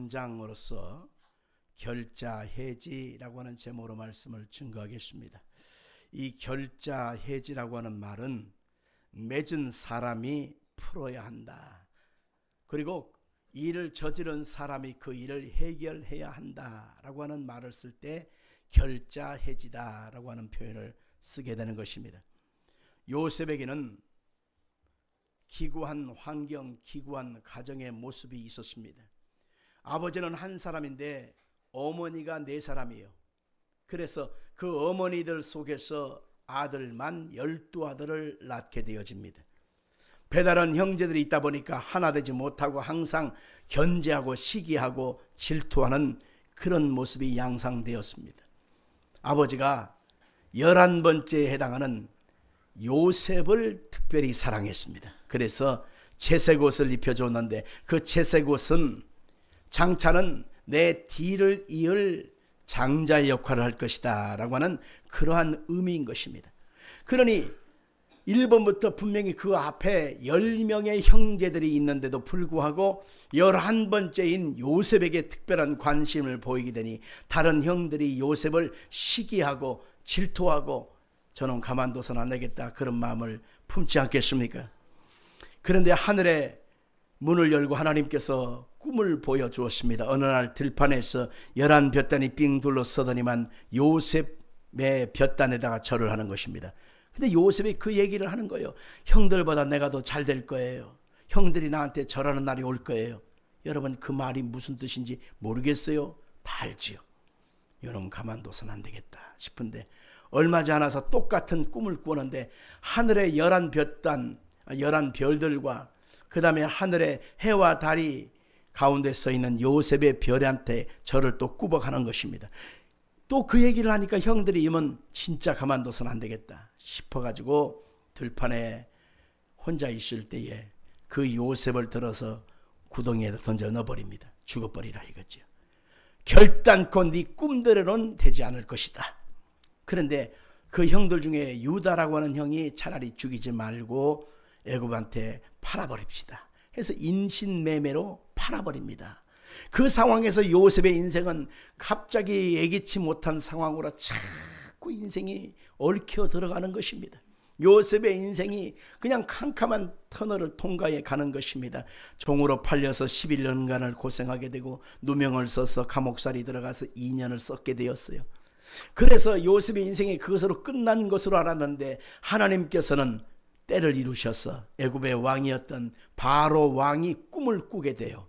장으로서 결자해지라고 하는 제목으로 말씀을 증거하겠습니다. 이 결자해지라고 하는 말은 맺은 사람이 풀어야 한다. 그리고 일을 저지른 사람이 그 일을 해결해야 한다라고 하는 말을 쓸 때 결자해지다라고 하는 표현을 쓰게 되는 것입니다. 요셉에게는 기구한 환경, 기구한 가정의 모습이 있었습니다. 아버지는 한 사람인데 어머니가 네 사람이에요. 그래서 그 어머니들 속에서 아들만 12아들을 낳게 되어집니다. 배다른 형제들이 있다 보니까 하나 되지 못하고 항상 견제하고 시기하고 질투하는 그런 모습이 양상되었습니다. 아버지가 11번째에 해당하는 요셉을 특별히 사랑했습니다. 그래서 채색옷을 입혀줬는데 그 채색옷은 장차는 내 뒤를 이을 장자의 역할을 할 것이다 라고 하는 그러한 의미인 것입니다. 그러니 1번부터 분명히 그 앞에 10명의 형제들이 있는데도 불구하고 11번째인 요셉에게 특별한 관심을 보이게 되니 다른 형들이 요셉을 시기하고 질투하고 저는 가만둬서는 안 되겠다 그런 마음을 품지 않겠습니까? 그런데 하늘의 문을 열고 하나님께서 꿈을 보여주었습니다. 어느 날 들판에서 11볕단이 삥 둘러서더니만 요셉의 볕단에다가 절을 하는 것입니다. 근데 요셉이 그 얘기를 하는 거예요. 형들보다 내가 더 잘 될 거예요. 형들이 나한테 절하는 날이 올 거예요. 여러분 그 말이 무슨 뜻인지 모르겠어요? 다 알지요. 여러분 가만둬서는 안 되겠다 싶은데 얼마 지 않아서 똑같은 꿈을 꾸는데 하늘의 11볕단 11별들과 그 다음에 하늘의 해와 달이 가운데 서 있는 요셉의 별한테 저를 또 꾸벅하는 것입니다. 또 그 얘기를 하니까 형들이 이면 진짜 가만둬서는 안 되겠다 싶어가지고 들판에 혼자 있을 때에 그 요셉을 들어서 구덩이에 던져 넣어버립니다. 죽어버리라 이거죠. 결단코 네 꿈대로는 되지 않을 것이다. 그런데 그 형들 중에 유다라고 하는 형이 차라리 죽이지 말고 애굽한테 팔아버립시다. 해서 인신매매로 팔아버립니다. 그 상황에서 요셉의 인생은 갑자기 예기치 못한 상황으로 자꾸 인생이 얽혀 들어가는 것입니다. 요셉의 인생이 그냥 캄캄한 터널을 통과해 가는 것입니다. 종으로 팔려서 11년간을 고생하게 되고 누명을 써서 감옥살이 들어가서 2년을 썩게 되었어요. 그래서 요셉의 인생이 그것으로 끝난 것으로 알았는데 하나님께서는 때를 이루셔서 애굽의 왕이었던 바로 왕이 꿈을 꾸게 돼요.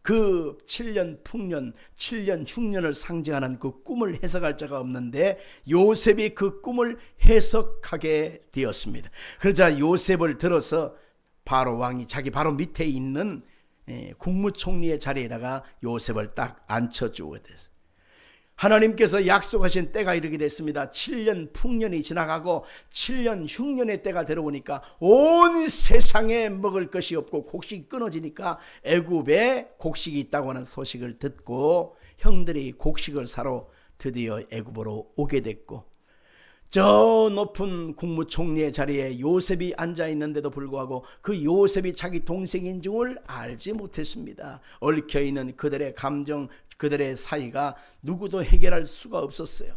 그 7년 풍년, 7년 흉년을 상징하는 그 꿈을 해석할 자가 없는데 요셉이 그 꿈을 해석하게 되었습니다. 그러자 요셉을 들어서 바로 왕이 자기 바로 밑에 있는 국무총리의 자리에다가 요셉을 딱 앉혀주게 됐어요. 하나님께서 약속하신 때가 이르게 됐습니다. 7년 풍년이 지나가고 7년 흉년의 때가 들어오니까 온 세상에 먹을 것이 없고 곡식이 끊어지니까 애굽에 곡식이 있다고 하는 소식을 듣고 형들이 곡식을 사러 드디어 애굽으로 오게 됐고 저 높은 국무총리의 자리에 요셉이 앉아있는데도 불구하고 그 요셉이 자기 동생인 줄을 알지 못했습니다. 얽혀있는 그들의 감정, 그들의 사이가 누구도 해결할 수가 없었어요.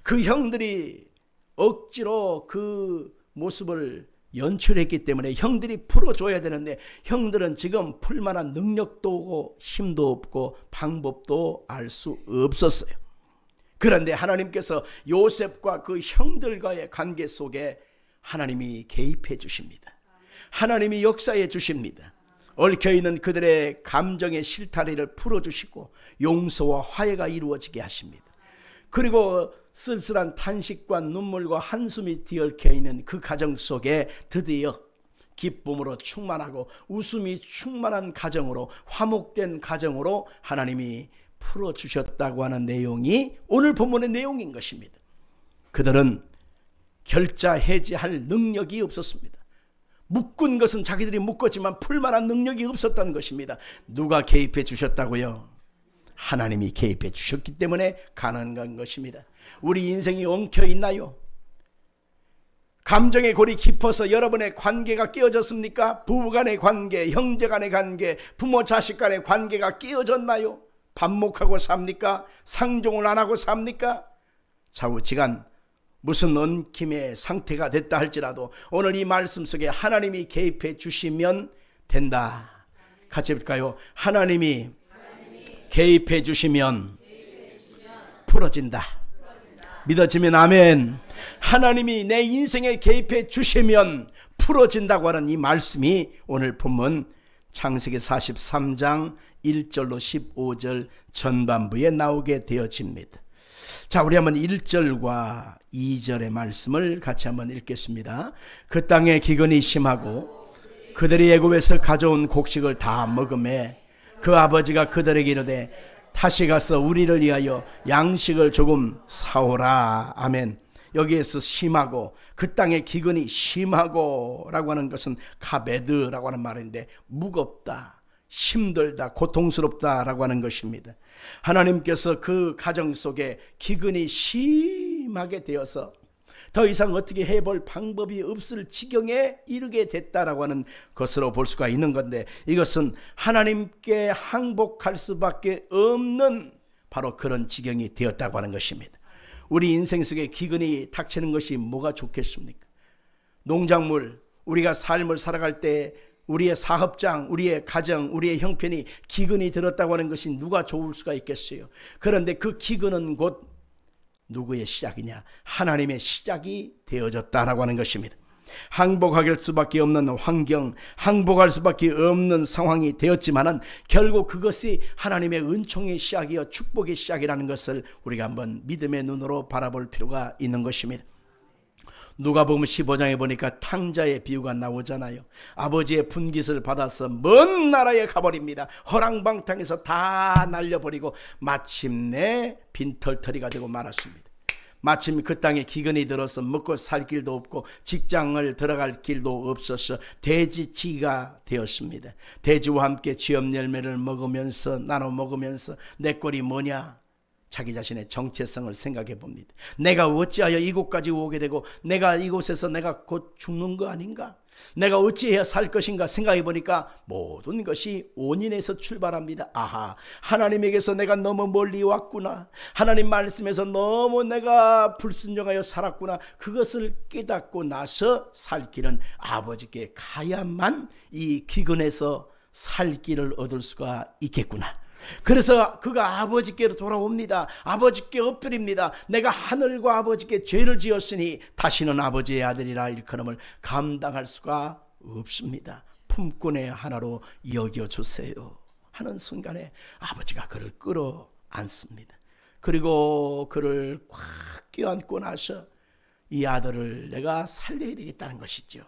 그 형들이 억지로 그 모습을 연출했기 때문에 형들이 풀어줘야 되는데 형들은 지금 풀만한 능력도 없고 힘도 없고 방법도 알 수 없었어요. 그런데 하나님께서 요셉과 그 형들과의 관계 속에 하나님이 개입해 주십니다. 하나님이 역사해 주십니다. 얽혀있는 그들의 감정의 실타래를 풀어주시고 용서와 화해가 이루어지게 하십니다. 그리고 쓸쓸한 탄식과 눈물과 한숨이 뒤얽혀있는 그 가정 속에 드디어 기쁨으로 충만하고 웃음이 충만한 가정으로 화목된 가정으로 하나님이 풀어주셨다고 하는 내용이 오늘 본문의 내용인 것입니다. 그들은 결자 해지할 능력이 없었습니다. 묶은 것은 자기들이 묶었지만 풀만한 능력이 없었던 것입니다. 누가 개입해 주셨다고요? 하나님이 개입해 주셨기 때문에 가능한 것입니다. 우리 인생이 엉켜 있나요? 감정의 골이 깊어서 여러분의 관계가 깨어졌습니까? 부부간의 관계, 형제간의 관계, 부모 자식 간의 관계가 깨어졌나요? 반목하고 삽니까? 상종을 안 하고 삽니까? 좌우지간 무슨 엉킴의 상태가 됐다 할지라도 오늘 이 말씀 속에 하나님이 개입해 주시면 된다. 같이 해볼까요? 하나님이 개입해 주시면 풀어진다. 믿어지면 아멘. 하나님이 내 인생에 개입해 주시면 풀어진다고 하는 이 말씀이 오늘 본문 창세기 43장 1절로 15절 전반부에 나오게 되어집니다. 자, 우리 한번 1절과 2절의 말씀을 같이 한번 읽겠습니다. 그 땅에 기근이 심하고 그들이 애굽에서 가져온 곡식을 다 먹음에 그 아버지가 그들에게 이르되 다시 가서 우리를 위하여 양식을 조금 사오라. 아멘. 여기에서 심하고 그 땅의 기근이 심하고 라고 하는 것은 카베드라고 하는 말인데 무겁다, 힘들다, 고통스럽다 라고 하는 것입니다. 하나님께서 그 가정 속에 기근이 심하게 되어서 더 이상 어떻게 해볼 방법이 없을 지경에 이르게 됐다라고 하는 것으로 볼 수가 있는 건데, 이것은 하나님께 항복할 수밖에 없는 바로 그런 지경이 되었다고 하는 것입니다. 우리 인생 속에 기근이 닥치는 것이 뭐가 좋겠습니까? 농작물, 우리가 삶을 살아갈 때 우리의 사업장, 우리의 가정, 우리의 형편이 기근이 들었다고 하는 것이 누가 좋을 수가 있겠어요? 그런데 그 기근은 곧 누구의 시작이냐? 하나님의 시작이 되어졌다라고 하는 것입니다. 항복할 수밖에 없는 환경, 항복할 수밖에 없는 상황이 되었지만은 결국 그것이 하나님의 은총의 시작이요 축복의 시작이라는 것을 우리가 한번 믿음의 눈으로 바라볼 필요가 있는 것입니다. 누가복음 15장에 보니까 탕자의 비유가 나오잖아요. 아버지의 분깃을 받아서 먼 나라에 가버립니다. 허랑방탕에서 다 날려버리고 마침내 빈털터리가 되고 말았습니다. 마침 그 땅에 기근이 들어서 먹고 살 길도 없고 직장을 들어갈 길도 없어서 돼지치기가 되었습니다. 돼지와 함께 쥐염 열매를 먹으면서 나눠 먹으면서 내 꼴이 뭐냐? 자기 자신의 정체성을 생각해 봅니다. 내가 어찌하여 이곳까지 오게 되고 내가 이곳에서 내가 곧 죽는 거 아닌가? 내가 어찌해야 살 것인가 생각해 보니까 모든 것이 원인에서 출발합니다. 아하, 하나님에게서 내가 너무 멀리 왔구나. 하나님 말씀에서 너무 내가 불순종하여 살았구나. 그것을 깨닫고 나서 살 길은 아버지께 가야만 이 기근에서 살 길을 얻을 수가 있겠구나. 그래서 그가 아버지께로 돌아옵니다. 아버지께 엎드립니다. 내가 하늘과 아버지께 죄를 지었으니 다시는 아버지의 아들이라 일컬음을 감당할 수가 없습니다. 품꾼의 하나로 여겨주세요 하는 순간에 아버지가 그를 끌어안습니다. 그리고 그를 꽉 껴안고 나서 이 아들을 내가 살려야 되겠다는 것이죠.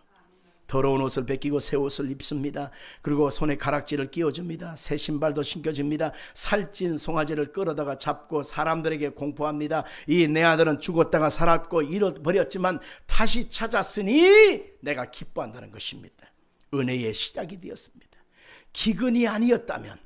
더러운 옷을 벗기고 새 옷을 입습니다. 그리고 손에 가락지를 끼워줍니다. 새 신발도 신겨줍니다. 살찐 송아지를 끌어다가 잡고 사람들에게 공포합니다. 이 내 아들은 죽었다가 살았고 잃어버렸지만 다시 찾았으니 내가 기뻐한다는 것입니다. 은혜의 시작이 되었습니다. 기근이 아니었다면,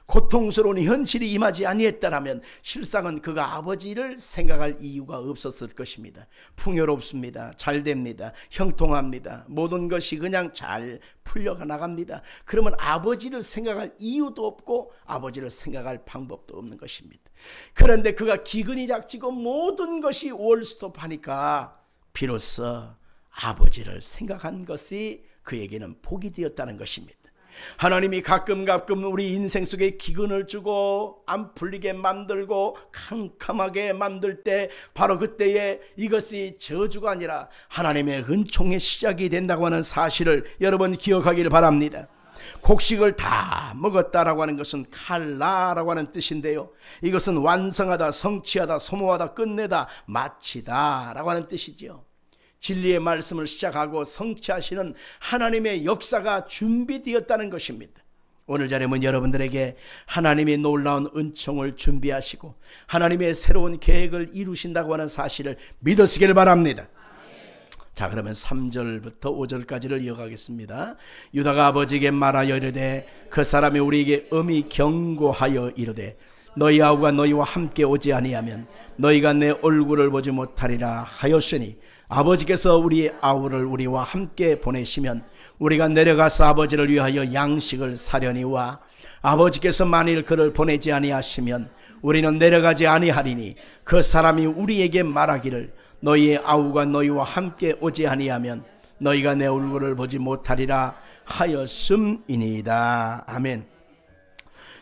고통스러운 현실이 임하지 아니했다라면 실상은 그가 아버지를 생각할 이유가 없었을 것입니다. 풍요롭습니다. 잘 됩니다. 형통합니다. 모든 것이 그냥 잘 풀려가 나갑니다. 그러면 아버지를 생각할 이유도 없고 아버지를 생각할 방법도 없는 것입니다. 그런데 그가 기근이 닥치고 모든 것이 올스톱하니까 비로소 아버지를 생각한 것이 그에게는 복이 되었다는 것입니다. 하나님이 가끔 우리 인생 속에 기근을 주고 안 풀리게 만들고 캄캄하게 만들 때 바로 그때에 이것이 저주가 아니라 하나님의 은총의 시작이 된다고 하는 사실을 여러분 기억하기를 바랍니다. 곡식을 다 먹었다라고 하는 것은 칼라라고 하는 뜻인데요, 이것은 완성하다, 성취하다, 소모하다, 끝내다, 마치다 라고 하는 뜻이죠. 진리의 말씀을 시작하고 성취하시는 하나님의 역사가 준비되었다는 것입니다. 오늘 자리는 여러분들에게 하나님의 놀라운 은총을 준비하시고 하나님의 새로운 계획을 이루신다고 하는 사실을 믿으시길 바랍니다. 자, 그러면 3절부터 5절까지를 이어가겠습니다. 유다가 아버지에게 말하여 이르되 그 사람이 우리에게 엄히 경고하여 이르되 너희 아우가 너희와 함께 오지 아니하면 너희가 내 얼굴을 보지 못하리라 하였으니 아버지께서 우리 아우를 우리와 함께 보내시면 우리가 내려가서 아버지를 위하여 양식을 사려니와 아버지께서 만일 그를 보내지 아니하시면 우리는 내려가지 아니하리니 그 사람이 우리에게 말하기를 너희의 아우가 너희와 함께 오지 아니하면 너희가 내 얼굴을 보지 못하리라 하였음이니이다. 아멘.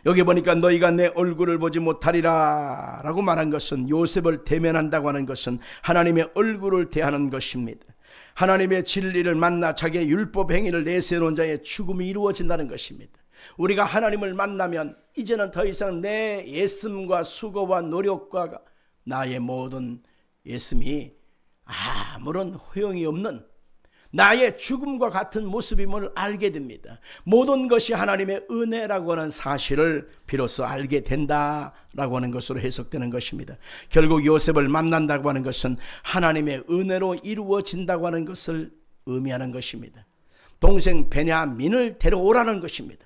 여기 보니까 너희가 내 얼굴을 보지 못하리라 라고 말한 것은 요셉을 대면한다고 하는 것은 하나님의 얼굴을 대하는 것입니다. 하나님의 진리를 만나 자기의 율법 행위를 내세우는 자의 죽음이 이루어진다는 것입니다. 우리가 하나님을 만나면 이제는 더 이상 내 애씀과 수고와 노력과 나의 모든 애씀이 아무런 효용이 없는 나의 죽음과 같은 모습임을 알게 됩니다. 모든 것이 하나님의 은혜라고 하는 사실을 비로소 알게 된다라고 하는 것으로 해석되는 것입니다. 결국 요셉을 만난다고 하는 것은 하나님의 은혜로 이루어진다고 하는 것을 의미하는 것입니다. 동생 베냐민을 데려오라는 것입니다.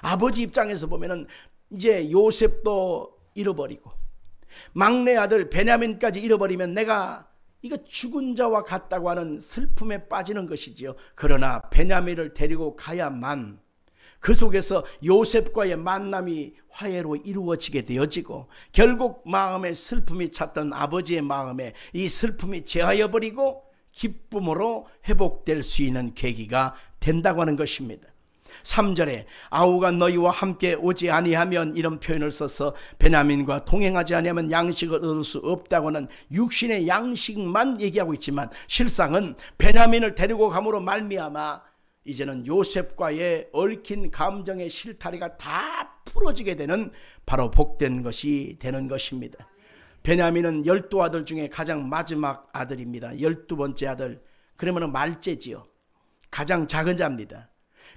아버지 입장에서 보면은 이제 요셉도 잃어버리고 막내 아들 베냐민까지 잃어버리면 내가 이거 죽은 자와 같다고 하는 슬픔에 빠지는 것이지요. 그러나 베냐민을 데리고 가야만 그 속에서 요셉과의 만남이 화해로 이루어지게 되어지고 결국 마음에 슬픔이 찼던 아버지의 마음에 이 슬픔이 제하여 버리고 기쁨으로 회복될 수 있는 계기가 된다고 하는 것입니다. 3절에 아우가 너희와 함께 오지 아니하면 이런 표현을 써서 베냐민과 동행하지 아니하면 양식을 얻을 수 없다고 하는 육신의 양식만 얘기하고 있지만 실상은 베냐민을 데리고 감으로 말미암아 이제는 요셉과의 얽힌 감정의 실타래가 다 풀어지게 되는 바로 복된 것이 되는 것입니다. 베냐민은 12아들 중에 가장 마지막 아들입니다. 12번째 아들, 그러면 말째지요. 가장 작은 자입니다.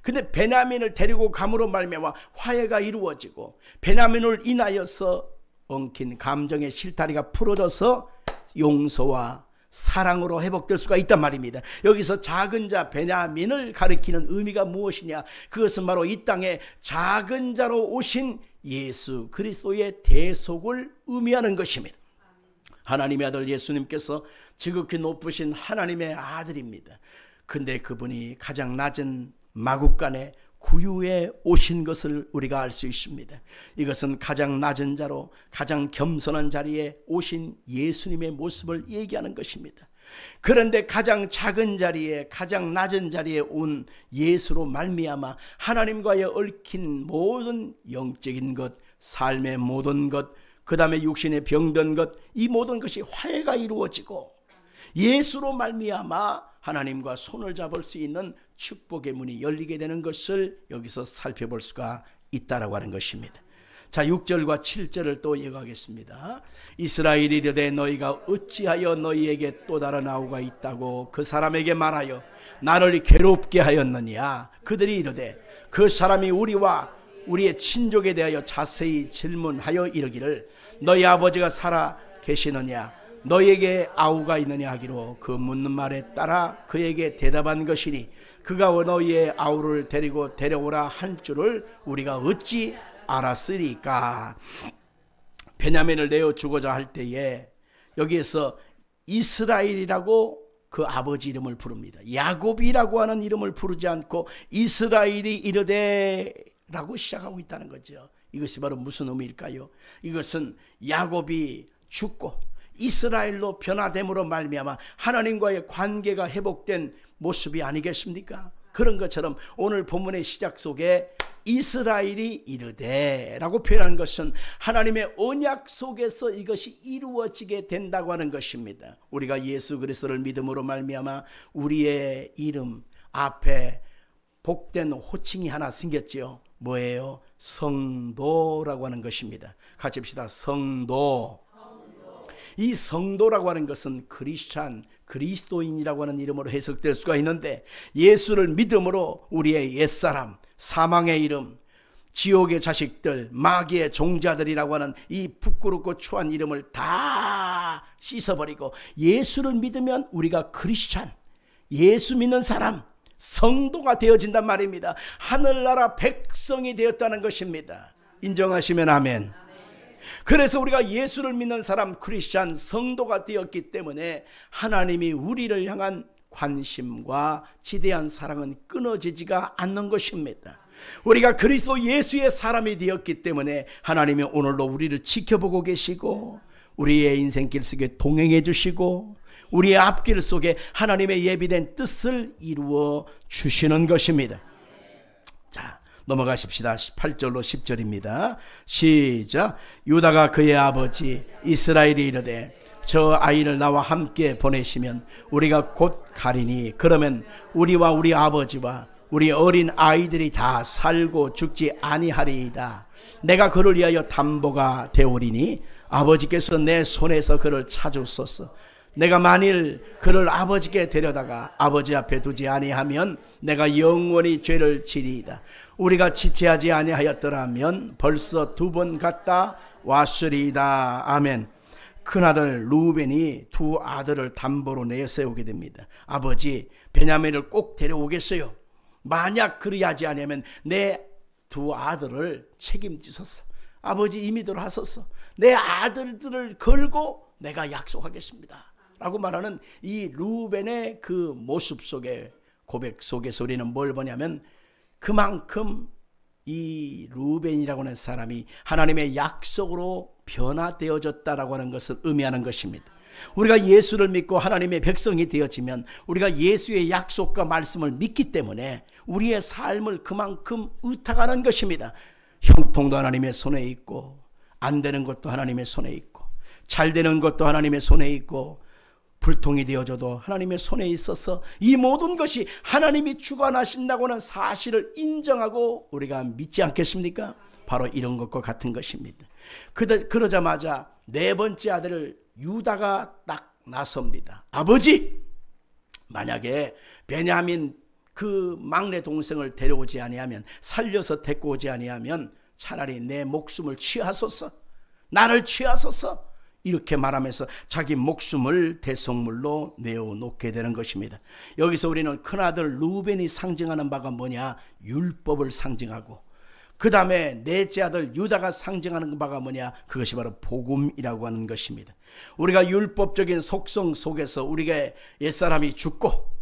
근데 베냐민을 데리고 감으로 말미암아 화해가 이루어지고 베냐민을 인하여서 엉킨 감정의 실타리가 풀어져서 용서와 사랑으로 회복될 수가 있단 말입니다. 여기서 작은 자 베냐민을 가리키는 의미가 무엇이냐? 그것은 바로 이 땅에 작은 자로 오신 예수 그리스도의 대속을 의미하는 것입니다. 하나님의 아들 예수님께서 지극히 높으신 하나님의 아들입니다. 근데 그분이 가장 낮은 마국간에 구유에 오신 것을 우리가 알 수 있습니다. 이것은 가장 낮은 자로 가장 겸손한 자리에 오신 예수님의 모습을 얘기하는 것입니다. 그런데 가장 작은 자리에 가장 낮은 자리에 온 예수로 말미암아 하나님과의 얽힌 모든 영적인 것, 삶의 모든 것, 그 다음에 육신의 병든 것, 이 모든 것이 화해가 이루어지고 예수로 말미암아 하나님과 손을 잡을 수 있는 축복의 문이 열리게 되는 것을 여기서 살펴볼 수가 있다라고 하는 것입니다. 자, 6절과 7절을 또 읽어가겠습니다. 이스라엘이 이르되 너희가 어찌하여 너희에게 또 다른 아우가 있다고 그 사람에게 말하여 나를 괴롭게 하였느냐? 그들이 이르되 그 사람이 우리와 우리의 친족에 대하여 자세히 질문하여 이르기를 너희 아버지가 살아 계시느냐? 너희에게 아우가 있느냐 하기로 그 묻는 말에 따라 그에게 대답한 것이니 그가 너희의 아우를 데리고 데려오라 한 줄을 우리가 어찌 알았으리까? 베냐민을 내어주고자 할 때에 여기에서 이스라엘이라고 그 아버지 이름을 부릅니다. 야곱이라고 하는 이름을 부르지 않고 이스라엘이 이르되 라고 시작하고 있다는 거죠. 이것이 바로 무슨 의미일까요? 이것은 야곱이 죽고 이스라엘로 변화됨으로 말미암아 하나님과의 관계가 회복된 모습이 아니겠습니까? 그런 것처럼 오늘 본문의 시작 속에 이스라엘이 이르되 라고 표현한 것은 하나님의 언약 속에서 이것이 이루어지게 된다고 하는 것입니다. 우리가 예수 그리스도를 믿음으로 말미암아 우리의 이름 앞에 복된 호칭이 하나 생겼지요. 뭐예요? 성도라고 하는 것입니다. 같이 합시다. 성도. 이 성도라고 하는 것은 크리스찬, 그리스도인이라고 하는 이름으로 해석될 수가 있는데 예수를 믿음으로 우리의 옛사람, 사망의 이름, 지옥의 자식들, 마귀의 종자들이라고 하는 이 부끄럽고 추한 이름을 다 씻어버리고 예수를 믿으면 우리가 크리스찬, 예수 믿는 사람, 성도가 되어진단 말입니다. 하늘나라 백성이 되었다는 것입니다. 인정하시면 아멘. 그래서 우리가 예수를 믿는 사람, 크리스찬 성도가 되었기 때문에 하나님이 우리를 향한 관심과 지대한 사랑은 끊어지지가 않는 것입니다. 우리가 그리스도 예수의 사람이 되었기 때문에 하나님이 오늘도 우리를 지켜보고 계시고 우리의 인생길 속에 동행해 주시고 우리의 앞길 속에 하나님의 예비된 뜻을 이루어 주시는 것입니다. 자, 넘어가십시다. 8절로 10절입니다. 시작. 유다가 그의 아버지 이스라엘이 이르되 저 아이를 나와 함께 보내시면 우리가 곧 가리니 그러면 우리와 우리 아버지와 우리 어린 아이들이 다 살고 죽지 아니하리이다. 내가 그를 위하여 담보가 되오리니 아버지께서 내 손에서 그를 찾으소서. 내가 만일 그를 아버지께 데려다가 아버지 앞에 두지 아니하면 내가 영원히 죄를 지리이다. 우리가 지체하지 아니하였더라면 벌써 2번 갔다 왔으리이다. 아멘. 큰아들 루벤이 2 아들을 담보로 내세우게 됩니다. 아버지, 베냐민을 꼭 데려오겠어요. 만약 그리하지 않으면 내 2 아들을 책임지소서. 아버지 임의대로 하소서. 내 아들들을 걸고 내가 약속하겠습니다 라고 말하는 이 루벤의 그 모습 속에, 고백 속에서 우리는 뭘 보냐면 그만큼 이 루벤이라고 하는 사람이 하나님의 약속으로 변화되어졌다라고 하는 것을 의미하는 것입니다. 우리가 예수를 믿고 하나님의 백성이 되어지면 우리가 예수의 약속과 말씀을 믿기 때문에 우리의 삶을 그만큼 의탁하는 것입니다. 형통도 하나님의 손에 있고 안 되는 것도 하나님의 손에 있고 잘 되는 것도 하나님의 손에 있고 불통이 되어져도 하나님의 손에 있어서 이 모든 것이 하나님이 주관하신다고 하는 사실을 인정하고 우리가 믿지 않겠습니까? 바로 이런 것과 같은 것입니다. 그러자마자 4번째 아들을 유다가 딱 나섭니다. 아버지, 만약에 베냐민 그 막내 동생을 데려오지 아니하면, 살려서 데리고 오지 아니하면 차라리 내 목숨을 취하소서, 나를 취하소서, 이렇게 말하면서 자기 목숨을 대속물로 내어놓게 되는 것입니다. 여기서 우리는 큰아들 루벤이 상징하는 바가 뭐냐? 율법을 상징하고, 그 다음에 넷째 아들 유다가 상징하는 바가 뭐냐? 그것이 바로 복음이라고 하는 것입니다. 우리가 율법적인 속성 속에서 우리가 옛사람이 죽고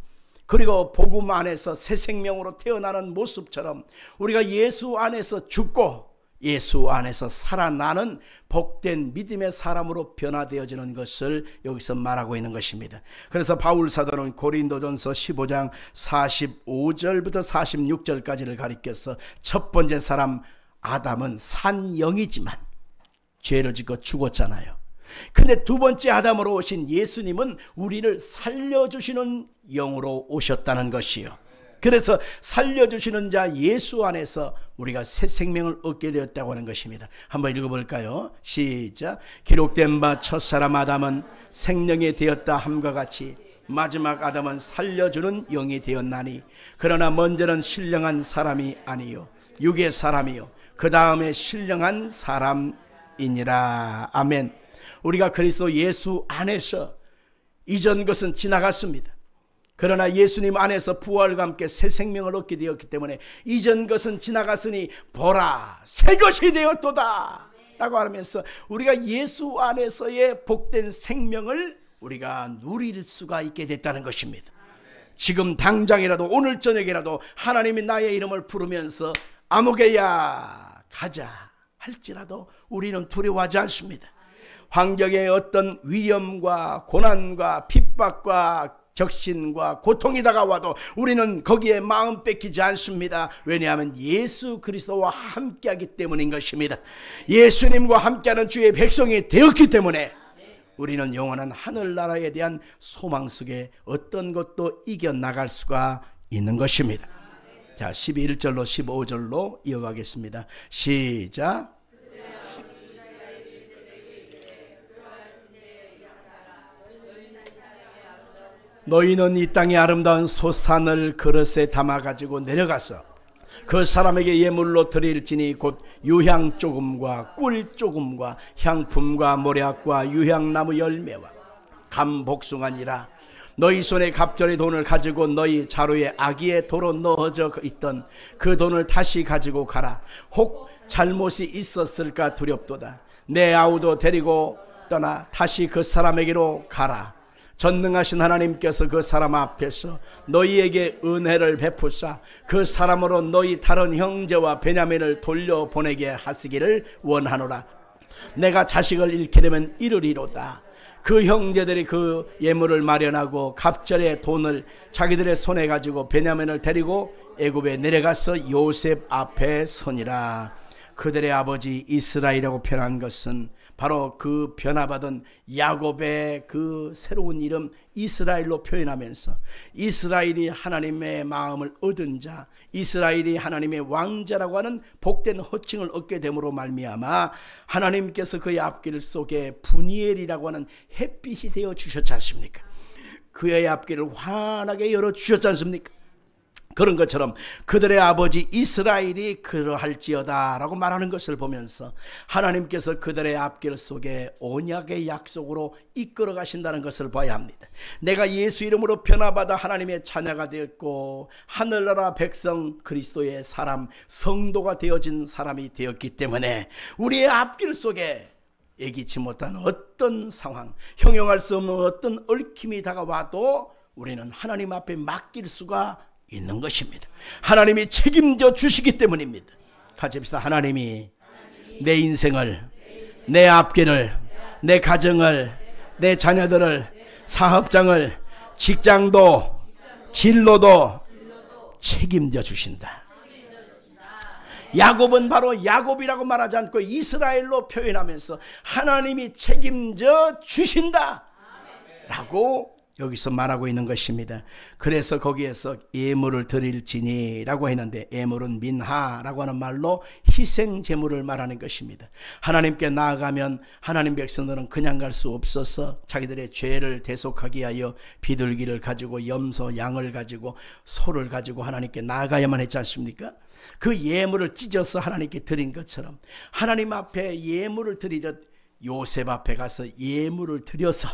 그리고 복음 안에서 새 생명으로 태어나는 모습처럼 우리가 예수 안에서 죽고 예수 안에서 살아나는 복된 믿음의 사람으로 변화되어지는 것을 여기서 말하고 있는 것입니다. 그래서 바울 사도는 고린도전서 15장 45절부터 46절까지를 가리켜서 첫 번째 사람 아담은 산 영이지만 죄를 짓고 죽었잖아요. 근데 2번째 아담으로 오신 예수님은 우리를 살려주시는 영으로 오셨다는 것이요. 그래서 살려주시는 자 예수 안에서 우리가 새 생명을 얻게 되었다고 하는 것입니다. 한번 읽어볼까요? 시작. 기록된 바 첫사람 아담은 생명이 되었다 함과 같이 마지막 아담은 살려주는 영이 되었나니 그러나 먼저는 신령한 사람이 아니요 육의 사람이요 그 다음에 신령한 사람이니라. 아멘. 우리가 그리스도 예수 안에서 이전 것은 지나갔습니다. 그러나 예수님 안에서 부활과 함께 새 생명을 얻게 되었기 때문에 이전 것은 지나갔으니 보라 새 것이 되었도다 라고 하면서 우리가 예수 안에서의 복된 생명을 우리가 누릴 수가 있게 됐다는 것입니다. 지금 당장이라도 오늘 저녁이라도 하나님이 나의 이름을 부르면서 아무개야 가자 할지라도 우리는 두려워하지 않습니다. 환경의 어떤 위험과 고난과 핍박과 적신과 고통이 다가와도 우리는 거기에 마음 뺏기지 않습니다. 왜냐하면 예수 그리스도와 함께하기 때문인 것입니다. 예수님과 함께하는 주의 백성이 되었기 때문에 우리는 영원한 하늘나라에 대한 소망 속에 어떤 것도 이겨나갈 수가 있는 것입니다. 자, 11절로 15절로 이어가겠습니다. 시작. 너희는 이 땅의 아름다운 소산을 그릇에 담아가지고 내려가서 그 사람에게 예물로 드릴지니 곧 유향 조금과 꿀 조금과 향품과 모략과 유향나무 열매와 감복숭아니라. 너희 손에 갑절의 돈을 가지고 너희 자루에 아기의 도로 넣어져 있던 그 돈을 다시 가지고 가라. 혹 잘못이 있었을까 두렵도다. 내 아우도 데리고 떠나 다시 그 사람에게로 가라. 전능하신 하나님께서 그 사람 앞에서 너희에게 은혜를 베푸사 그 사람으로 너희 다른 형제와 베냐민을 돌려보내게 하시기를 원하노라. 내가 자식을 잃게 되면 이르리로다. 그 형제들이 그 예물을 마련하고 갑절의 돈을 자기들의 손에 가지고 베냐민을 데리고 애굽에 내려가서 요셉 앞에 서니라. 그들의 아버지 이스라엘이라고 표현한 것은 바로 그 변화받은 야곱의 그 새로운 이름 이스라엘로 표현하면서 이스라엘이 하나님의 마음을 얻은 자, 이스라엘이 하나님의 왕자라고 하는 복된 호칭을 얻게 됨으로 말미암아 하나님께서 그의 앞길 속에 분이엘이라고 하는 햇빛이 되어 주셨지 않습니까? 그의 앞길을 환하게 열어주셨지 않습니까? 그런 것처럼 그들의 아버지 이스라엘이 그러할지어다 라고 말하는 것을 보면서 하나님께서 그들의 앞길 속에 언약의 약속으로 이끌어 가신다는 것을 봐야 합니다. 내가 예수 이름으로 변화받아 하나님의 자녀가 되었고 하늘나라 백성 그리스도의 사람 성도가 되어진 사람이 되었기 때문에 우리의 앞길 속에 예기치 못한 어떤 상황, 형용할 수 없는 어떤 얽힘이 다가와도 우리는 하나님 앞에 맡길 수가 있는 것입니다. 하나님이 책임져 주시기 때문입니다. 같이 합시다. 하나님이 내 인생을, 내 앞길을, 내 가정을, 내 자녀들을, 사업장을, 직장도, 진로도 책임져 주신다. 야곱은 바로 야곱이라고 말하지 않고 이스라엘로 표현하면서 하나님이 책임져 주신다 라고 여기서 말하고 있는 것입니다. 그래서 거기에서 예물을 드릴지니 라고 했는데 예물은 민하라고 하는 말로 희생 제물을 말하는 것입니다. 하나님께 나아가면 하나님 백성들은 그냥 갈 수 없어서 자기들의 죄를 대속하기 위하여 비둘기를 가지고 염소, 양을 가지고 소를 가지고 하나님께 나아가야만 했지 않습니까? 그 예물을 찢어서 하나님께 드린 것처럼 하나님 앞에 예물을 드리듯 요셉 앞에 가서 예물을 드려서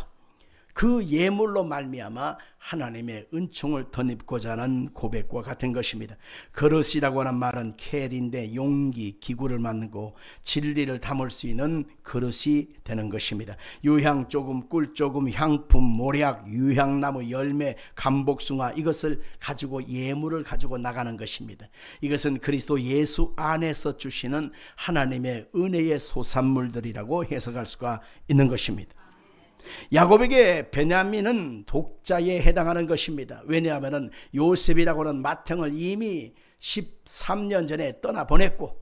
그 예물로 말미암아 하나님의 은총을 덧입고자 하는 고백과 같은 것입니다. 그릇이라고 하는 말은 켈인데 용기, 기구를 만들고 진리를 담을 수 있는 그릇이 되는 것입니다. 유향 조금, 꿀 조금, 향품, 모략, 유향나무, 열매, 감복숭아 이것을 가지고 예물을 가지고 나가는 것입니다. 이것은 그리스도 예수 안에서 주시는 하나님의 은혜의 소산물들이라고 해석할 수가 있는 것입니다. 야곱에게 베냐민은 독자에 해당하는 것입니다. 왜냐하면 요셉이라고 하는 맏형을 이미 13년 전에 떠나보냈고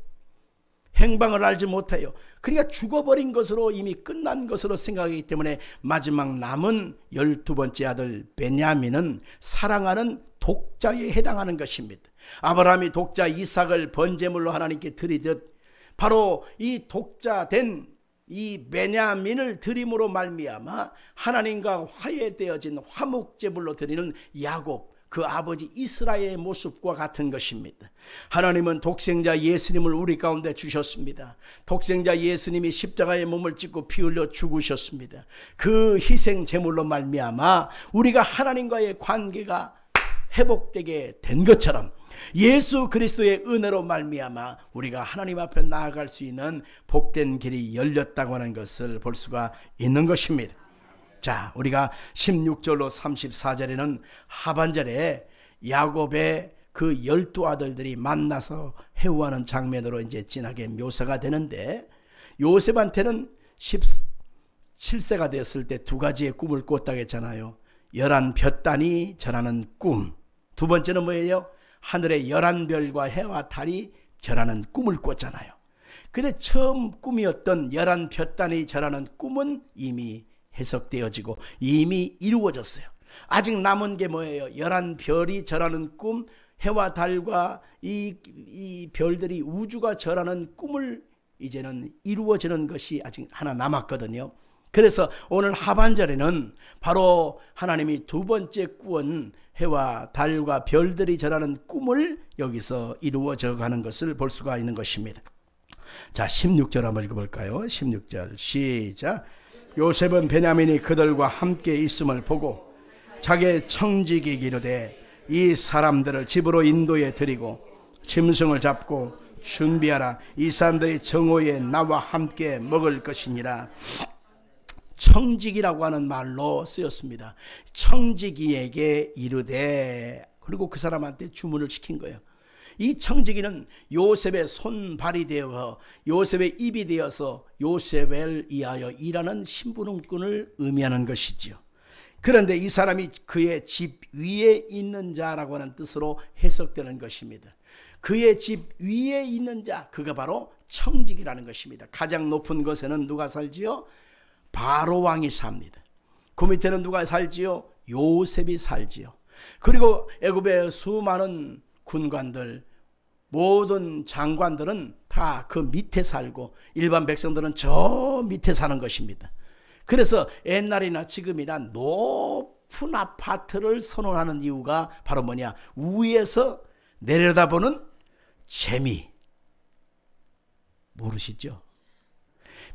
행방을 알지 못해요. 그러니까 죽어버린 것으로 이미 끝난 것으로 생각하기 때문에 마지막 남은 12번째 아들 베냐민은 사랑하는 독자에 해당하는 것입니다. 아브라함이 독자 이삭을 번제물로 하나님께 드리듯 바로 이 독자된 이 베냐민을 드림으로 말미암아 하나님과 화해되어진 화목제물로 드리는 야곱, 그 아버지 이스라엘의 모습과 같은 것입니다. 하나님은 독생자 예수님을 우리 가운데 주셨습니다. 독생자 예수님이 십자가에 몸을 찢고 피 흘려 죽으셨습니다. 그 희생 제물로 말미암아 우리가 하나님과의 관계가 회복되게 된 것처럼 예수 그리스도의 은혜로 말미암아 우리가 하나님 앞에 나아갈 수 있는 복된 길이 열렸다고 하는 것을 볼 수가 있는 것입니다. 자, 우리가 16절로 34절에는 하반절에 야곱의 그 12아들들이 만나서 해우하는 장면으로 이제 진하게 묘사가 되는데, 요셉한테는 17세가 됐을 때 두 가지의 꿈을 꿨다고 했잖아요. 11볕단이 절하는 꿈. 두 번째는 뭐예요? 하늘의 11별과 해와 달이 절하는 꿈을 꿨잖아요. 근데 처음 꿈이었던 11볕단이 절하는 꿈은 이미 해석되어지고 이미 이루어졌어요. 아직 남은 게 뭐예요? 11별이 절하는 꿈, 해와 달과 이 별들이 우주가 절하는 꿈을 이제는 이루어지는 것이 아직 하나 남았거든요. 그래서 오늘 하반절에는 바로 하나님이 두 번째 꾸은 해와 달과 별들이 절하는 꿈을 여기서 이루어져 가는 것을 볼 수가 있는 것입니다. 자, 16절 한번 읽어볼까요? 16절 시작. 요셉은 베냐민이 그들과 함께 있음을 보고 자기의 청지기에 이르되 이 사람들을 집으로 인도해 드리고 짐승을 잡고 준비하라. 이 사람들이 정오에 나와 함께 먹을 것이니라. 청지기라고 하는 말로 쓰였습니다. 청지기에게 이르되, 그리고 그 사람한테 주문을 시킨 거예요. 이 청지기는 요셉의 손발이 되어 요셉의 입이 되어서 요셉을 위하여 일하는 심부름꾼을 의미하는 것이지요. 그런데 이 사람이 그의 집 위에 있는 자라고 하는 뜻으로 해석되는 것입니다. 그의 집 위에 있는 자, 그가 바로 청지기라는 것입니다. 가장 높은 곳에는 누가 살지요? 바로 왕이 삽니다. 그 밑에는 누가 살지요? 요셉이 살지요. 그리고 애굽의 수많은 군관들, 모든 장관들은 다 그 밑에 살고 일반 백성들은 저 밑에 사는 것입니다. 그래서 옛날이나 지금이나 높은 아파트를 선호하는 이유가 바로 뭐냐? 위에서 내려다보는 재미. 모르시죠?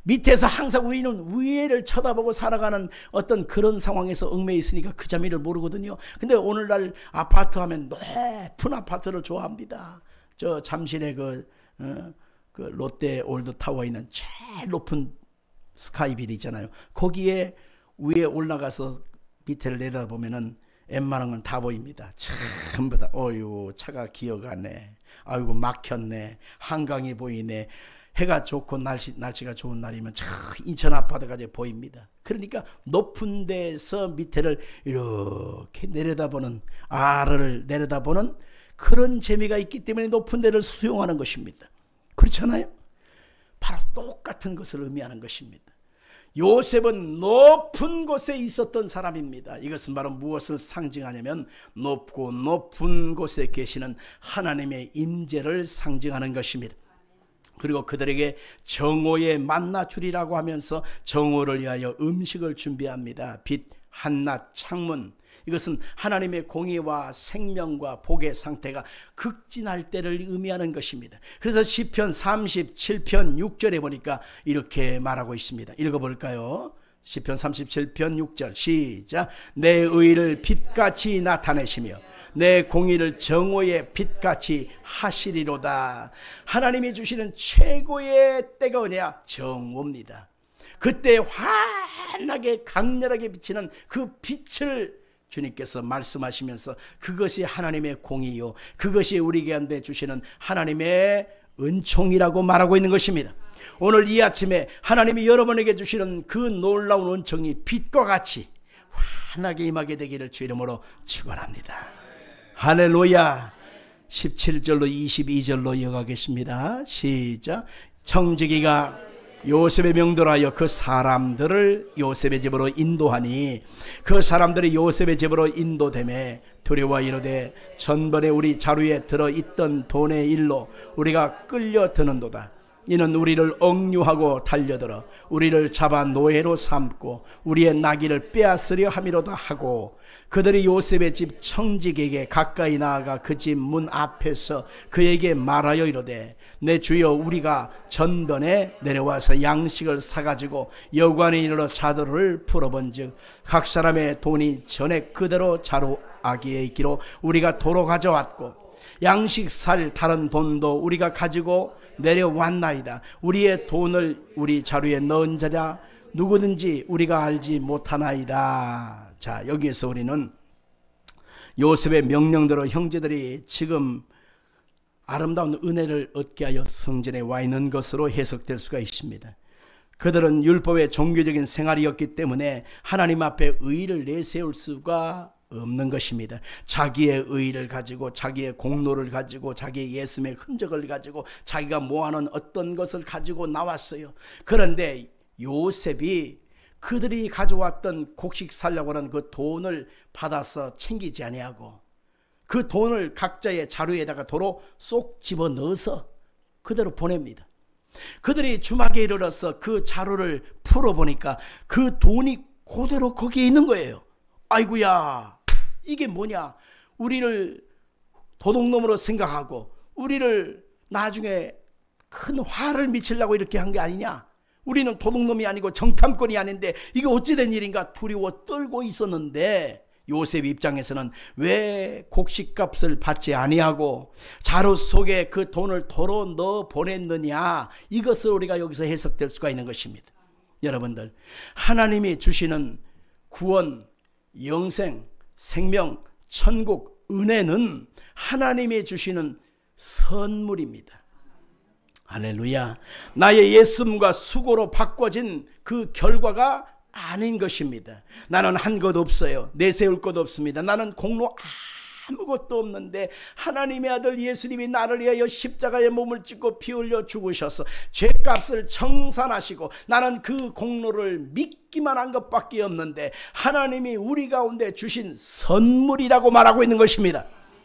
밑에서 항상 우리는 위에를 쳐다보고 살아가는 어떤 그런 상황에서 얽매여 있으니까 그 재미를 모르거든요. 근데 오늘날 아파트 하면 높은 아파트를 좋아합니다. 저 잠실에 그 롯데 올드타워에 있는 제일 높은 스카이빌이 있잖아요. 거기에 위에 올라가서 밑에를 내려다보면은 웬만한 건 다 보입니다. 전부 다 어유 차가 기어가네, 아이고 막혔네, 한강이 보이네. 해가 좋고 날씨가 좋은 날이면 저 인천 아파트가 이제 보입니다. 그러니까 높은 데서 밑에를 이렇게 내려다보는, 아래를 내려다보는 그런 재미가 있기 때문에 높은 데를 수용하는 것입니다. 그렇잖아요? 바로 똑같은 것을 의미하는 것입니다. 요셉은 높은 곳에 있었던 사람입니다. 이것은 바로 무엇을 상징하냐면 높고 높은 곳에 계시는 하나님의 임재를 상징하는 것입니다. 그리고 그들에게 정오에 만나 주리라고 하면서 정오를 위하여 음식을 준비합니다. 빛, 한낮, 창문, 이것은 하나님의 공의와 생명과 복의 상태가 극진할 때를 의미하는 것입니다. 그래서 시편 37편 6절에 보니까 이렇게 말하고 있습니다. 읽어볼까요? 시편 37편 6절 시작. 내 의를 빛같이 나타내시며 내 공의를 정오의 빛같이 하시리로다. 하나님이 주시는 최고의 때가 뭐냐? 정오입니다. 그때 환하게 강렬하게 비치는 그 빛을 주님께서 말씀하시면서 그것이 하나님의 공의요, 그것이 우리에게 한데 주시는 하나님의 은총이라고 말하고 있는 것입니다. 오늘 이 아침에 하나님이 여러분에게 주시는 그 놀라운 은총이 빛과 같이 환하게 임하게 되기를 주 이름으로 축원합니다. 할렐루야. 17절로 22절로 이어가겠습니다. 시작. 청지기가 요셉의 명도하여 그 사람들을 요셉의 집으로 인도하니 그 사람들이 요셉의 집으로 인도되매 두려워 이르되 전번에 우리 자루에 들어있던 돈의 일로 우리가 끌려드는도다. 이는 우리를 억류하고 달려들어 우리를 잡아 노예로 삼고 우리의 나귀를 빼앗으려 함이로다 하고 그들이 요셉의 집 청지기에게 가까이 나아가 그 집 문 앞에서 그에게 말하여 이르되 내 주여 우리가 전번에 내려와서 양식을 사가지고 여관에 이르러 자루를 풀어본즉 각 사람의 돈이 전에 그대로 자루 아기에 있기로 우리가 도로 가져왔고 양식 살 다른 돈도 우리가 가지고 내려왔나이다. 우리의 돈을 우리 자루에 넣은 자라 누구든지 우리가 알지 못하나이다. 자, 여기에서 우리는 요셉의 명령대로 형제들이 지금 아름다운 은혜를 얻게 하여 성전에 와 있는 것으로 해석될 수가 있습니다. 그들은 율법의 종교적인 생활이었기 때문에 하나님 앞에 의의를 내세울 수가 없는 것입니다. 자기의 의의를 가지고 자기의 공로를 가지고 자기의 예수의 흔적을 가지고 자기가 모아놓은 어떤 것을 가지고 나왔어요. 그런데 요셉이 그들이 가져왔던 곡식 살려고 하는 그 돈을 받아서 챙기지 아니하고 그 돈을 각자의 자루에다가 도로 쏙 집어넣어서 그대로 보냅니다. 그들이 주막에 이르러서 그 자루를 풀어보니까 그 돈이 그대로 거기에 있는 거예요. 아이고야, 이게 뭐냐? 우리를 도둑놈으로 생각하고 우리를 나중에 큰 화를 미치려고 이렇게 한 게 아니냐? 우리는 도둑놈이 아니고 정탐꾼이 아닌데 이게 어찌된 일인가 두려워 떨고 있었는데 요셉 입장에서는 왜 곡식값을 받지 아니하고 자루 속에 그 돈을 도로 넣어 보냈느냐, 이것을 우리가 여기서 해석될 수가 있는 것입니다. 여러분들, 하나님이 주시는 구원, 영생, 생명, 천국, 은혜는 하나님이 주시는 선물입니다. 할렐루야. 나의 예씀과 수고로 바꿔진 그 결과가 아닌 것입니다. 나는 한 것 없어요. 내세울 것 없습니다. 나는 공로 아무것도 없는데 하나님의 아들 예수님이 나를 위하여 십자가에 몸을 찢고 피 흘려 죽으셔서 죄값을 청산하시고 나는 그 공로를 믿기만 한 것밖에 없는데 하나님이 우리 가운데 주신 선물이라고 말하고 있는 것입니다.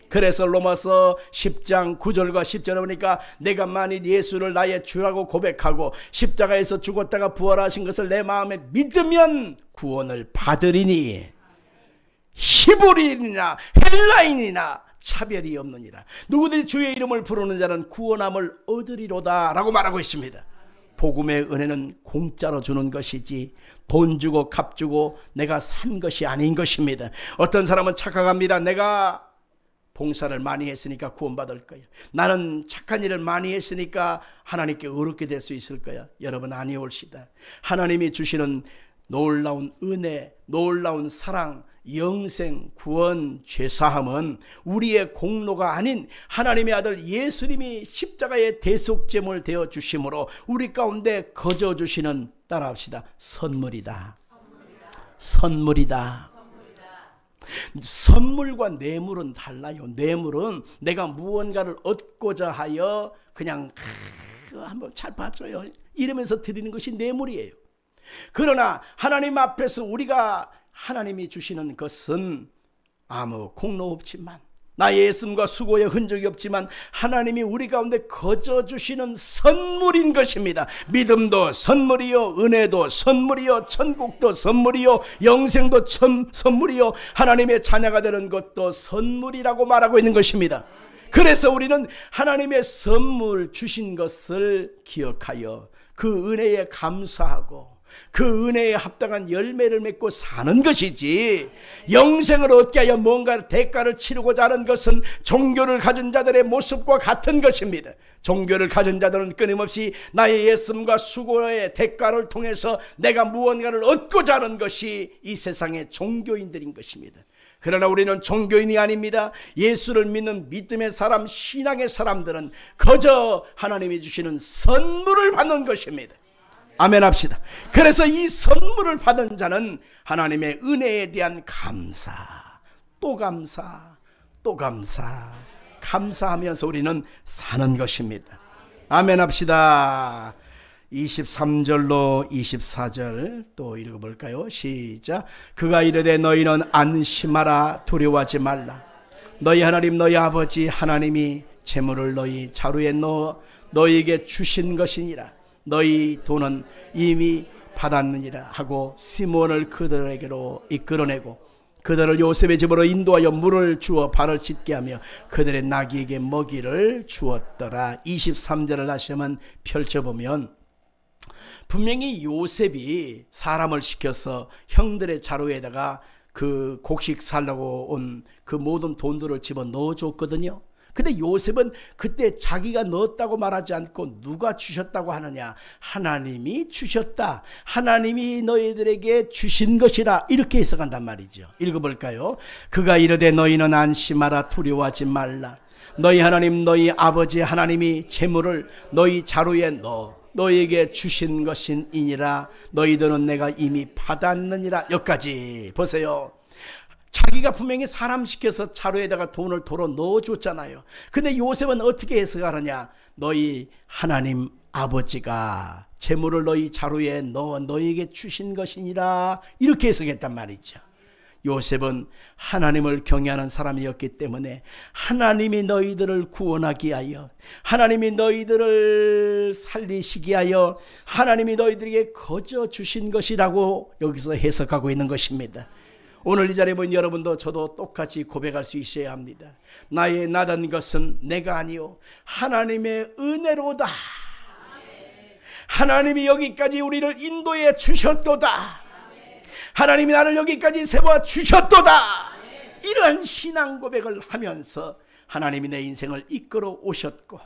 그래서 로마서 10장 9절과 10절에 보니까 내가 만일 예수를 나의 주라고 고백하고 십자가에서 죽었다가 부활하신 것을 내 마음에 믿으면 구원을 받으리니 히브리인이나 헬라인이나 차별이 없느니라. 누구든지 주의 이름을 부르는 자는 구원함을 얻으리로다 라고 말하고 있습니다. 복음의 은혜는 공짜로 주는 것이지 돈 주고 값 주고 내가 산 것이 아닌 것입니다. 어떤 사람은 착각합니다. 내가 봉사를 많이 했으니까 구원받을 거야. 나는 착한 일을 많이 했으니까 하나님께 의롭게 될 수 있을 거야. 여러분, 아니올시다. 하나님이 주시는 놀라운 은혜, 놀라운 사랑, 영생, 구원, 죄사함은 우리의 공로가 아닌 하나님의 아들 예수님이 십자가의 대속제물 되어 주심으로 우리 가운데 거저 주시는, 따라합시다, 선물이다. 선물이다. 선물과 뇌물은 달라요. 뇌물은 내가 무언가를 얻고자 하여 그냥 한번 잘 봐줘요 이러면서 드리는 것이 뇌물이에요. 그러나 하나님 앞에서 우리가 하나님이 주시는 것은 아무 공로 없지만 나의 애씀과 수고의 흔적이 없지만 하나님이 우리 가운데 거저 주시는 선물인 것입니다. 믿음도 선물이요, 은혜도 선물이요, 천국도 선물이요, 영생도 선물이요, 하나님의 자녀가 되는 것도 선물이라고 말하고 있는 것입니다. 그래서 우리는 하나님의 선물 주신 것을 기억하여 그 은혜에 감사하고 그 은혜에 합당한 열매를 맺고 사는 것이지, 영생을 얻게 하여 뭔가 대가를 치르고자 하는 것은 종교를 가진 자들의 모습과 같은 것입니다. 종교를 가진 자들은 끊임없이 나의 예씀과 수고의 대가를 통해서 내가 무언가를 얻고자 하는 것이 이 세상의 종교인들인 것입니다. 그러나 우리는 종교인이 아닙니다. 예수를 믿는 믿음의 사람, 신앙의 사람들은 거저 하나님이 주시는 선물을 받는 것입니다. 아멘 합시다. 그래서 이 선물을 받은 자는 하나님의 은혜에 대한 감사, 또 감사, 또 감사, 감사하면서 우리는 사는 것입니다. 아멘 합시다. 23절로 24절 또 읽어볼까요? 시작. 그가 이르되 너희는 안심하라, 두려워하지 말라. 너희 하나님 너희 아버지 하나님이 재물을 너희 자루에 넣어 너희에게 주신 것이니라. 너희 돈은 이미 받았느니라 하고 시몬을 그들에게로 이끌어내고 그들을 요셉의 집으로 인도하여 물을 주어 발을 씻게 하며 그들의 나귀에게 먹이를 주었더라. 23절을 다시 한번 펼쳐보면 분명히 요셉이 사람을 시켜서 형들의 자루에다가 그 곡식 살라고 온 그 모든 돈들을 집어 넣어줬거든요. 근데 요셉은 그때 자기가 넣었다고 말하지 않고 누가 주셨다고 하느냐, 하나님이 주셨다, 하나님이 너희들에게 주신 것이라, 이렇게 해석한단 말이죠. 읽어볼까요? 그가 이르되 너희는 안심하라, 두려워하지 말라. 너희 하나님 너희 아버지 하나님이 재물을 너희 자루에 넣어 너희에게 주신 것이니라. 너희들은 내가 이미 받았느니라. 여기까지 보세요. 자기가 분명히 사람 시켜서 자루에다가 돈을 도로 넣어줬잖아요. 근데 요셉은 어떻게 해석하느냐, 너희 하나님 아버지가 재물을 너희 자루에 넣어 너희에게 주신 것이니라, 이렇게 해석했단 말이죠. 요셉은 하나님을 경외하는 사람이었기 때문에 하나님이 너희들을 구원하기 위하여, 하나님이 너희들을 살리시기 위하여 하나님이 너희들에게 거저 주신 것이라고 여기서 해석하고 있는 것입니다. 오늘 이 자리에 본 여러분도 저도 똑같이 고백할 수 있어야 합니다. 나의 나단 것은 내가 아니요 하나님의 은혜로다. 하나님이 여기까지 우리를 인도해 주셨도다. 하나님이 나를 여기까지 세워 주셨도다. 이러한 신앙 고백을 하면서 하나님이 내 인생을 이끌어 오셨고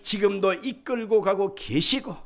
지금도 이끌고 가고 계시고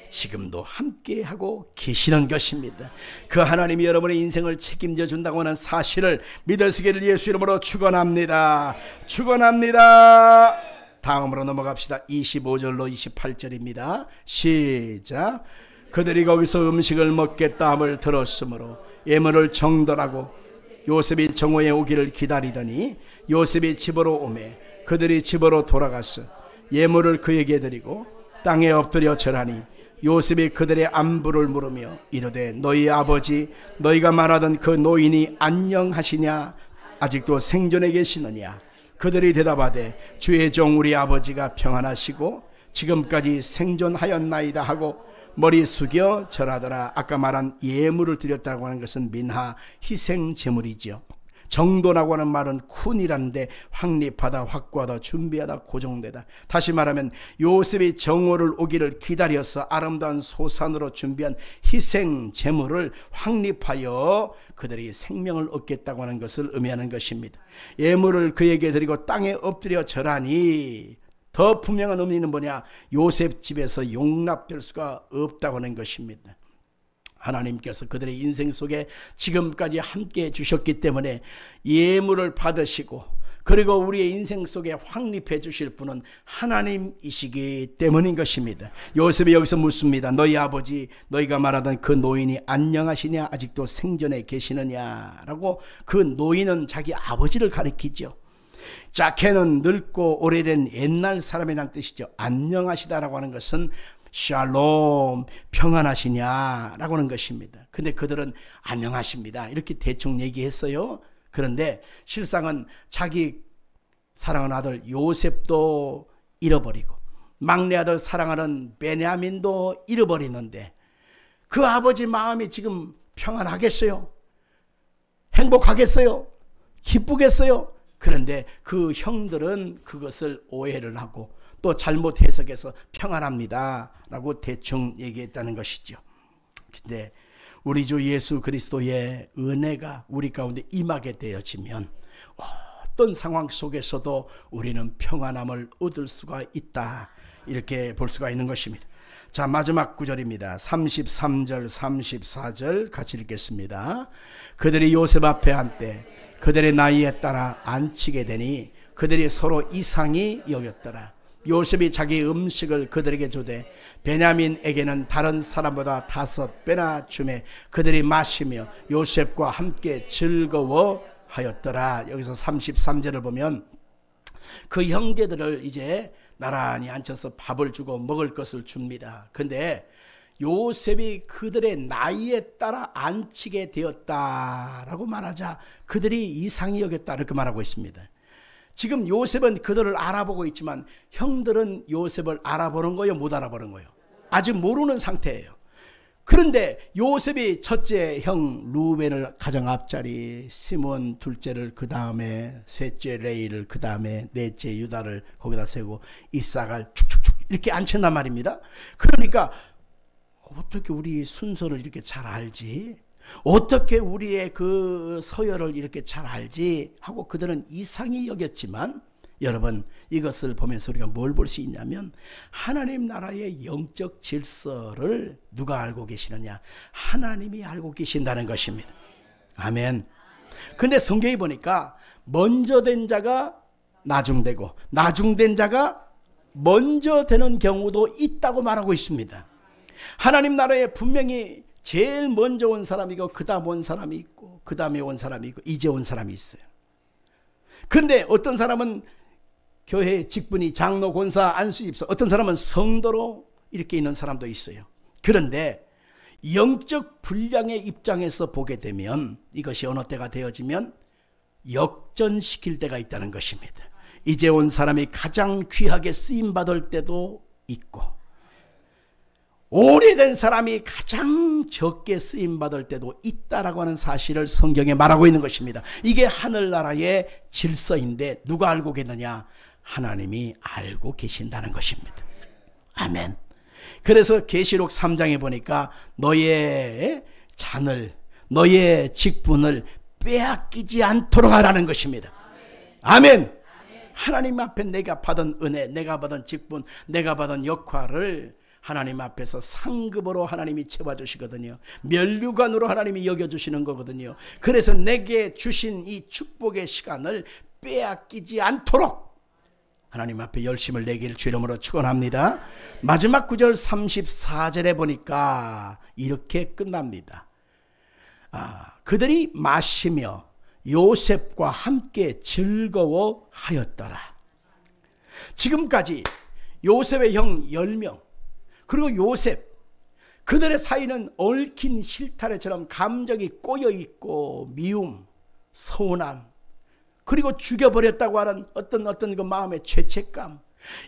지금도 함께하고 계시는 것입니다. 그 하나님이 여러분의 인생을 책임져 준다고 하는 사실을 믿으시기를 예수 이름으로 축원합니다. 축원합니다. 다음으로 넘어갑시다. 25절로 28절입니다. 시작. 그들이 거기서 음식을 먹겠다 함을 들었으므로 예물을 정돈하고 요셉이 정오에 오기를 기다리더니 요셉이 집으로 오매 그들이 집으로 돌아가서 예물을 그에게 드리고 땅에 엎드려 절하니 요셉이 그들의 안부를 물으며 이르되 너희 아버지 너희가 말하던 그 노인이 안녕하시냐 아직도 생존해 계시느냐. 그들이 대답하되 주의 종 우리 아버지가 평안하시고 지금까지 생존하였나이다 하고 머리 숙여 절하더라. 아까 말한 예물을 드렸다고 하는 것은 민하 희생 제물이죠. 정돈하고 하는 말은 쿤이라는데 확립하다, 확고하다, 준비하다, 고정되다. 다시 말하면 요셉이 정오를 오기를 기다려서 아름다운 소산으로 준비한 희생 제물을 확립하여 그들이 생명을 얻겠다고 하는 것을 의미하는 것입니다. 예물을 그에게 드리고 땅에 엎드려 절하니 더 분명한 의미는 뭐냐? 요셉 집에서 용납될 수가 없다고 하는 것입니다. 하나님께서 그들의 인생 속에 지금까지 함께 해주셨기 때문에 예물을 받으시고 그리고 우리의 인생 속에 확립해 주실 분은 하나님이시기 때문인 것입니다. 요셉이 여기서 묻습니다. 너희 아버지 너희가 말하던 그 노인이 안녕하시냐 아직도 생존해 계시느냐 라고. 그 노인은 자기 아버지를 가리키죠. 자케는 늙고 오래된 옛날 사람이란 뜻이죠. 안녕하시다라고 하는 것은 샬롬 평안하시냐라고 하는 것입니다. 근데 그들은 안녕하십니다 이렇게 대충 얘기했어요. 그런데 실상은 자기 사랑하는 아들 요셉도 잃어버리고 막내 아들 사랑하는 베냐민도 잃어버리는데 그 아버지 마음이 지금 평안하겠어요? 행복하겠어요? 기쁘겠어요? 그런데 그 형들은 그것을 오해를 하고 또 잘못 해석해서 평안합니다 라고 대충 얘기했다는 것이죠. 근데 우리 주 예수 그리스도의 은혜가 우리 가운데 임하게 되어지면 어떤 상황 속에서도 우리는 평안함을 얻을 수가 있다 이렇게 볼 수가 있는 것입니다. 자, 마지막 구절입니다. 33절 34절 같이 읽겠습니다. 그들이 요셉 앞에 한때 그들의 나이에 따라 앉히게 되니 그들이 서로 이상히 여겼더라. 요셉이 자기 음식을 그들에게 주되 베냐민에게는 다른 사람보다 5배나 주매 그들이 마시며 요셉과 함께 즐거워하였더라. 여기서 33절을 보면 그 형제들을 이제 나란히 앉혀서 밥을 주고 먹을 것을 줍니다. 근데 요셉이 그들의 나이에 따라 앉히게 되었다라고 말하자 그들이 이상히 여겼다 이렇게 말하고 있습니다. 지금 요셉은 그들을 알아보고 있지만 형들은 요셉을 알아보는 거예요? 못 알아보는 거예요? 아직 모르는 상태예요. 그런데 요셉이 첫째 형 루벤을 가장 앞자리, 시몬 둘째를 그 다음에, 셋째 레이를 그 다음에, 넷째 유다를 거기다 세우고 이삭을 축축축 이렇게 앉힌단 말입니다. 그러니까 어떻게 우리 순서를 이렇게 잘 알지? 어떻게 우리의 그 서열을 이렇게 잘 알지? 하고 그들은 이상히 여겼지만 여러분 이것을 보면서 우리가 뭘 볼 수 있냐면 하나님 나라의 영적 질서를 누가 알고 계시느냐? 하나님이 알고 계신다는 것입니다. 아멘. 근데 성경에 보니까 먼저 된 자가 나중되고 나중된 자가 먼저 되는 경우도 있다고 말하고 있습니다. 하나님 나라에 분명히 제일 먼저 온 사람이고 그 다음 온 사람이 있고 그 다음에 온 사람이 있고 이제 온 사람이 있어요. 그런데 어떤 사람은 교회 직분이 장로, 권사, 안수, 집사, 어떤 사람은 성도로 이렇게 있는 사람도 있어요. 그런데 영적 분량의 입장에서 보게 되면 이것이 어느 때가 되어지면 역전시킬 때가 있다는 것입니다. 이제 온 사람이 가장 귀하게 쓰임받을 때도 있고 오래된 사람이 가장 적게 쓰임받을 때도 있다라고 하는 사실을 성경에 말하고 있는 것입니다. 이게 하늘나라의 질서인데 누가 알고 계느냐? 하나님이 알고 계신다는 것입니다. 아멘. 그래서 계시록 3장에 보니까 너의 잔을, 너의 직분을 빼앗기지 않도록 하라는 것입니다. 아멘. 하나님 앞에 내가 받은 은혜, 내가 받은 직분, 내가 받은 역할을 하나님 앞에서 상급으로 하나님이 채워주시거든요. 면류관으로 하나님이 여겨주시는 거거든요. 그래서 내게 주신 이 축복의 시간을 빼앗기지 않도록 하나님 앞에 열심을 내길 주 이름으로 축원합니다. 마지막 구절 34절에 보니까 이렇게 끝납니다. 그들이 마시며 요셉과 함께 즐거워하였더라. 지금까지 요셉의 형 10명 그리고 요셉, 그들의 사이는 얽힌 실타래처럼 감정이 꼬여있고 미움, 서운함, 그리고 죽여버렸다고 하는 어떤 그 마음의 죄책감,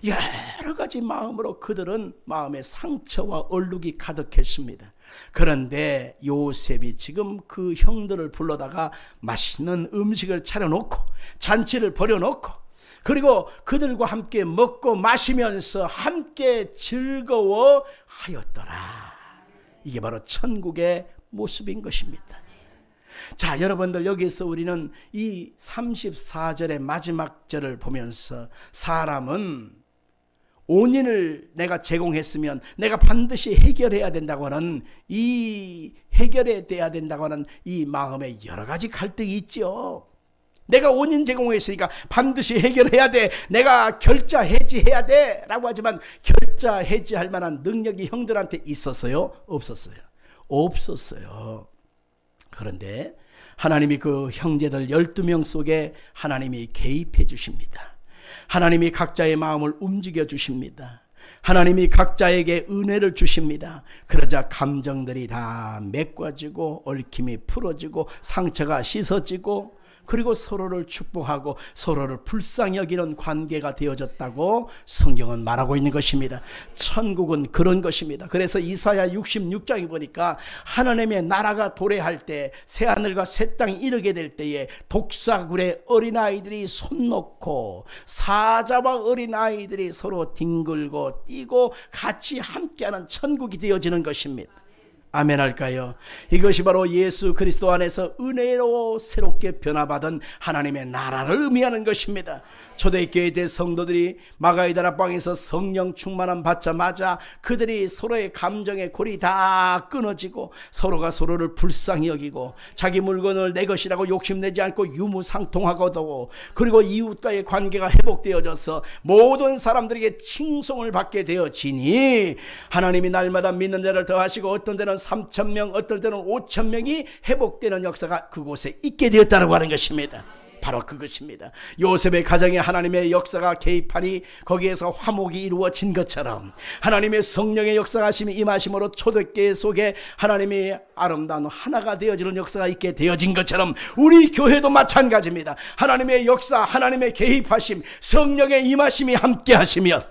여러 가지 마음으로 그들은 마음의 상처와 얼룩이 가득했습니다. 그런데 요셉이 지금 그 형들을 불러다가 맛있는 음식을 차려놓고 잔치를 벌여놓고 그리고 그들과 함께 먹고 마시면서 함께 즐거워하였더라. 이게 바로 천국의 모습인 것입니다. 자, 여러분들, 여기서 우리는 이 34절의 마지막 절을 보면서 사람은 원인을 내가 제공했으면 내가 반드시 해결해야 된다고 하는 이 해결해야 된다고 하는 이 마음에 여러 가지 갈등이 있죠. 내가 원인 제공했으니까 반드시 해결해야 돼, 내가 결자 해지해야 돼 라고 하지만 결자 해지할 만한 능력이 형들한테 있었어요? 없었어요? 없었어요. 그런데 하나님이 그 형제들 12명 속에 하나님이 개입해 주십니다. 하나님이 각자의 마음을 움직여 주십니다. 하나님이 각자에게 은혜를 주십니다. 그러자 감정들이 다 메꿔지고 얽힘이 풀어지고 상처가 씻어지고 그리고 서로를 축복하고 서로를 불쌍히 여기는 관계가 되어졌다고 성경은 말하고 있는 것입니다. 천국은 그런 것입니다. 그래서 이사야 66장에 보니까 하나님의 나라가 도래할 때 새하늘과 새 땅이 이르게 될 때에 독사굴에 어린아이들이 손 놓고 사자와 어린아이들이 서로 뒹굴고 뛰고 같이 함께하는 천국이 되어지는 것입니다. 아멘 할까요? 이것이 바로 예수 그리스도 안에서 은혜로 새롭게 변화받은 하나님의 나라를 의미하는 것입니다. 초대교회 대 성도들이 마가의 다락방에서 성령 충만함 받자마자 그들이 서로의 감정의 골이 다 끊어지고 서로가 서로를 불쌍히 여기고 자기 물건을 내 것이라고 욕심내지 않고 유무상통하고도 그리고 이웃과의 관계가 회복되어져서 모든 사람들에게 칭송을 받게 되어지니 하나님이 날마다 믿는 자를 더하시고 어떤 데는 3,000명, 어떨 때는 5,000명이 회복되는 역사가 그곳에 있게 되었다고 하는 것입니다. 바로 그것입니다. 요셉의 가정에 하나님의 역사가 개입하니 거기에서 화목이 이루어진 것처럼 하나님의 성령의 역사하심이 임하심으로 초대교회 속에 하나님이 아름다운 하나가 되어지는 역사가 있게 되어진 것처럼 우리 교회도 마찬가지입니다. 하나님의 역사, 하나님의 개입하심, 성령의 임하심이 함께 하시면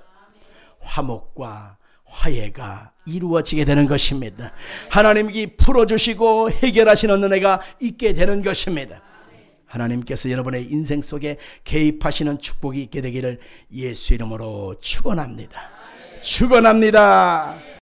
화목과 화해가 이루어지게 되는 것입니다. 하나님이 풀어주시고 해결하시는 은혜가 있게 되는 것입니다. 하나님께서 여러분의 인생 속에 개입하시는 축복이 있게 되기를 예수 이름으로 축원합니다. 축원합니다.